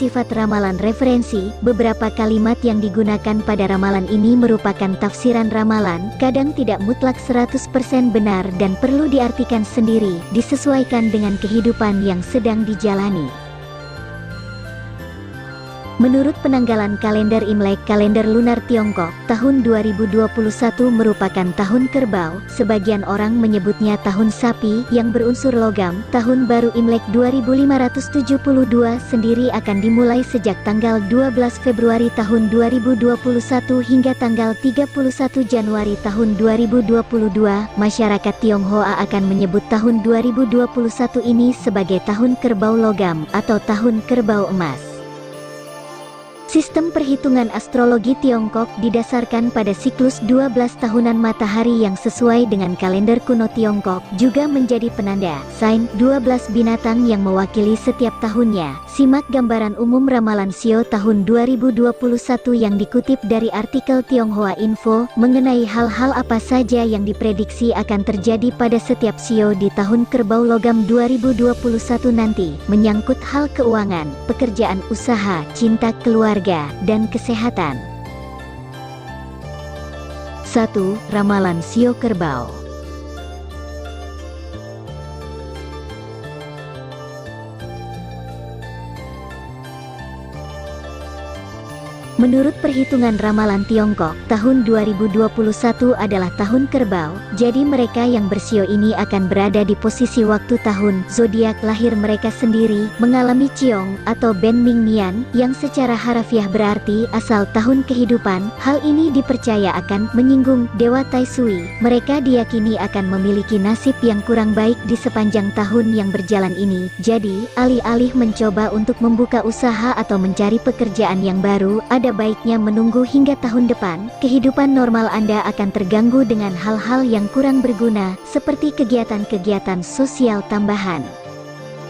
bersifat ramalan referensi. Beberapa kalimat yang digunakan pada ramalan ini merupakan tafsiran ramalan, kadang tidak mutlak 100% benar dan perlu diartikan sendiri, disesuaikan dengan kehidupan yang sedang dijalani. Menurut penanggalan kalender Imlek, kalender lunar Tiongkok, tahun 2021 merupakan tahun kerbau. Sebagian orang menyebutnya tahun sapi yang berunsur logam. Tahun baru Imlek 2572 sendiri akan dimulai sejak tanggal 12 Februari tahun 2021 hingga tanggal 31 Januari tahun 2022. Masyarakat Tionghoa akan menyebut tahun 2021 ini sebagai tahun kerbau logam atau tahun kerbau emas. Sistem perhitungan astrologi Tiongkok didasarkan pada siklus 12 tahunan matahari yang sesuai dengan kalender kuno Tiongkok, juga menjadi penanda sign 12 binatang yang mewakili setiap tahunnya. Simak gambaran umum ramalan Sio tahun 2021 yang dikutip dari artikel Tionghoa Info mengenai hal-hal apa saja yang diprediksi akan terjadi pada setiap Sio di tahun kerbau logam 2021 nanti, menyangkut hal keuangan, pekerjaan, usaha, cinta, keluarga, dan kesehatan. 1. Ramalan Sio Kerbau. Menurut perhitungan ramalan Tiongkok, tahun 2021 adalah tahun kerbau, jadi mereka yang bersio ini akan berada di posisi waktu tahun zodiak lahir mereka sendiri, mengalami ciong atau Ben Ming Nian, yang secara harafiah berarti asal tahun kehidupan. Hal ini dipercaya akan menyinggung Dewa Tai Sui. Mereka diyakini akan memiliki nasib yang kurang baik di sepanjang tahun yang berjalan ini. Jadi, alih-alih mencoba untuk membuka usaha atau mencari pekerjaan yang baru, ada baiknya menunggu hingga tahun depan. Kehidupan normal Anda akan terganggu dengan hal-hal yang kurang berguna, seperti kegiatan-kegiatan sosial tambahan.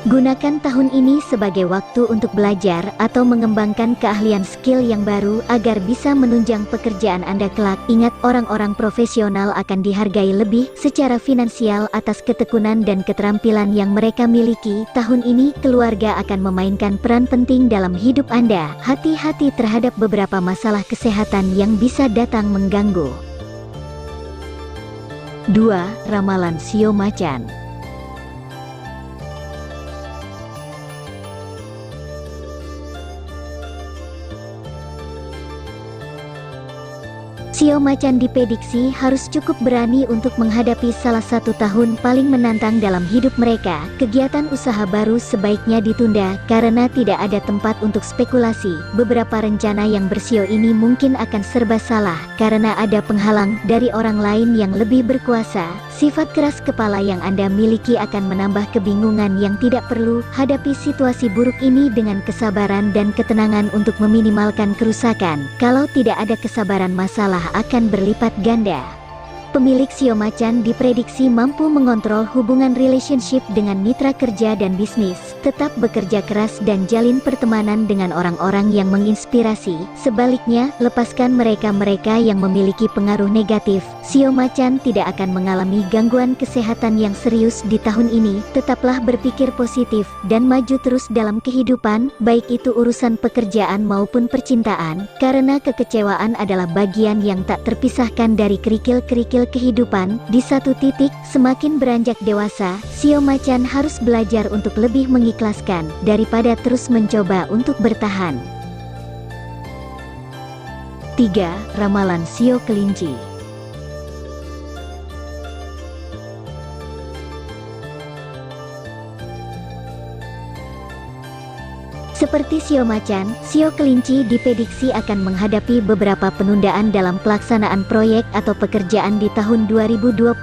Gunakan tahun ini sebagai waktu untuk belajar atau mengembangkan keahlian skill yang baru agar bisa menunjang pekerjaan Anda kelak. Ingat, orang-orang profesional akan dihargai lebih secara finansial atas ketekunan dan keterampilan yang mereka miliki. Tahun ini keluarga akan memainkan peran penting dalam hidup Anda. Hati-hati terhadap beberapa masalah kesehatan yang bisa datang mengganggu. 2. Ramalan Sio Macan. Sio Macan diprediksi harus cukup berani untuk menghadapi salah satu tahun paling menantang dalam hidup mereka. Kegiatan usaha baru sebaiknya ditunda karena tidak ada tempat untuk spekulasi. Beberapa rencana yang bersio ini mungkin akan serba salah karena ada penghalang dari orang lain yang lebih berkuasa. Sifat keras kepala yang Anda miliki akan menambah kebingungan yang tidak perlu. Hadapi situasi buruk ini dengan kesabaran dan ketenangan untuk meminimalkan kerusakan. Kalau tidak ada kesabaran, masalah akan berlipat ganda. Pemilik Sio Macan diprediksi mampu mengontrol hubungan relationship dengan mitra kerja dan bisnis, tetap bekerja keras dan jalin pertemanan dengan orang-orang yang menginspirasi. Sebaliknya, lepaskan mereka-mereka yang memiliki pengaruh negatif. Sio Macan tidak akan mengalami gangguan kesehatan yang serius di tahun ini. Tetaplah berpikir positif dan maju terus dalam kehidupan, baik itu urusan pekerjaan maupun percintaan, karena kekecewaan adalah bagian yang tak terpisahkan dari kerikil-kerikil kehidupan. Di satu titik, semakin beranjak dewasa, Sio Macan harus belajar untuk lebih mengikhlaskan daripada terus mencoba untuk bertahan. 3. Ramalan Sio Kelinci. Seperti Sio Macan, Sio Kelinci diprediksi akan menghadapi beberapa penundaan dalam pelaksanaan proyek atau pekerjaan di tahun 2021.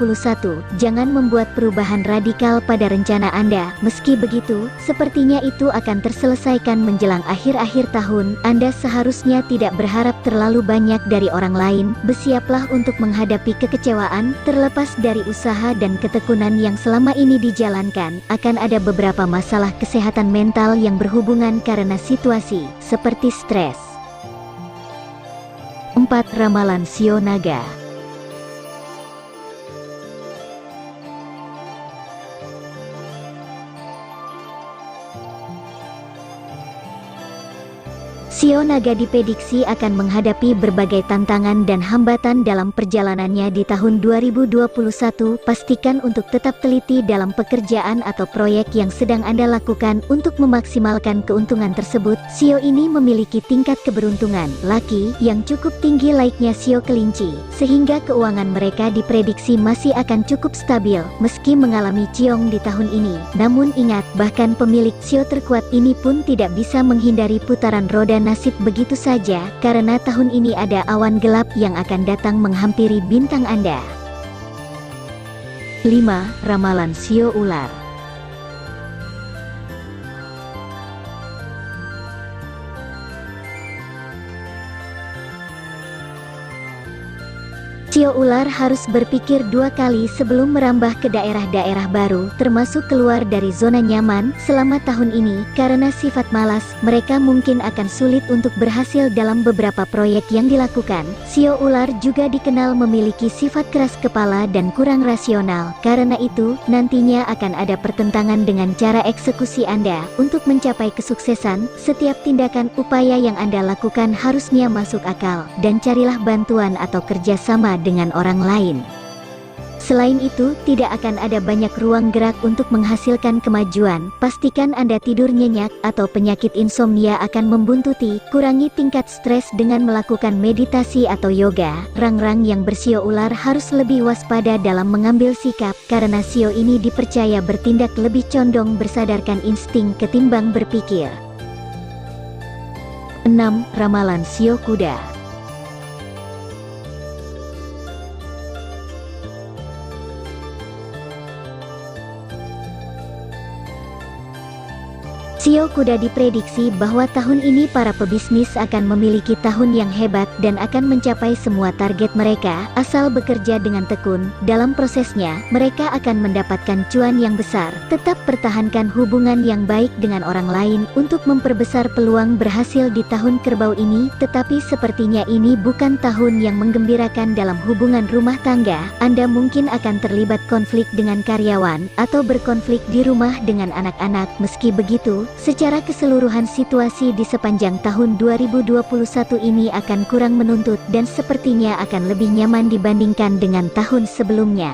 Jangan membuat perubahan radikal pada rencana Anda. Meski begitu, sepertinya itu akan terselesaikan menjelang akhir-akhir tahun. Anda seharusnya tidak berharap terlalu banyak dari orang lain. Bersiaplah untuk menghadapi kekecewaan. Terlepas dari usaha dan ketekunan yang selama ini dijalankan, akan ada beberapa masalah kesehatan mental yang berhubungan karena situasi seperti stres. 4. Ramalan Sio Naga. Shio Naga diprediksi akan menghadapi berbagai tantangan dan hambatan dalam perjalanannya di tahun 2021. Pastikan untuk tetap teliti dalam pekerjaan atau proyek yang sedang Anda lakukan untuk memaksimalkan keuntungan tersebut. Shio ini memiliki tingkat keberuntungan laki yang cukup tinggi layaknya Shio kelinci, sehingga keuangan mereka diprediksi masih akan cukup stabil meski mengalami ciong di tahun ini. Namun ingat, bahkan pemilik Shio terkuat ini pun tidak bisa menghindari putaran roda nasib begitu saja, karena tahun ini ada awan gelap yang akan datang menghampiri bintang Anda. 5. Ramalan Shio Ular. Shio Ular harus berpikir dua kali sebelum merambah ke daerah-daerah baru, termasuk keluar dari zona nyaman. Selama tahun ini, karena sifat malas, mereka mungkin akan sulit untuk berhasil dalam beberapa proyek yang dilakukan. Shio Ular juga dikenal memiliki sifat keras kepala dan kurang rasional. Karena itu, nantinya akan ada pertentangan dengan cara eksekusi Anda. Untuk mencapai kesuksesan, setiap tindakan upaya yang Anda lakukan harusnya masuk akal, dan carilah bantuan atau kerjasama dengan orang lain. Selain itu, tidak akan ada banyak ruang gerak untuk menghasilkan kemajuan. Pastikan Anda tidur nyenyak atau penyakit insomnia akan membuntuti. Kurangi tingkat stres dengan melakukan meditasi atau yoga. Rang-rang yang bersio ular harus lebih waspada dalam mengambil sikap, karena Shio ini dipercaya bertindak lebih condong bersadarkan insting ketimbang berpikir. 6. Ramalan Shio Kuda. Shio Kuda diprediksi bahwa tahun ini para pebisnis akan memiliki tahun yang hebat dan akan mencapai semua target mereka, asal bekerja dengan tekun. Dalam prosesnya, mereka akan mendapatkan cuan yang besar. Tetap pertahankan hubungan yang baik dengan orang lain untuk memperbesar peluang berhasil di tahun kerbau ini, tetapi sepertinya ini bukan tahun yang menggembirakan dalam hubungan rumah tangga. Anda mungkin akan terlibat konflik dengan karyawan, atau berkonflik di rumah dengan anak-anak. Meski begitu, secara keseluruhan situasi di sepanjang tahun 2021 ini akan kurang menuntut dan sepertinya akan lebih nyaman dibandingkan dengan tahun sebelumnya.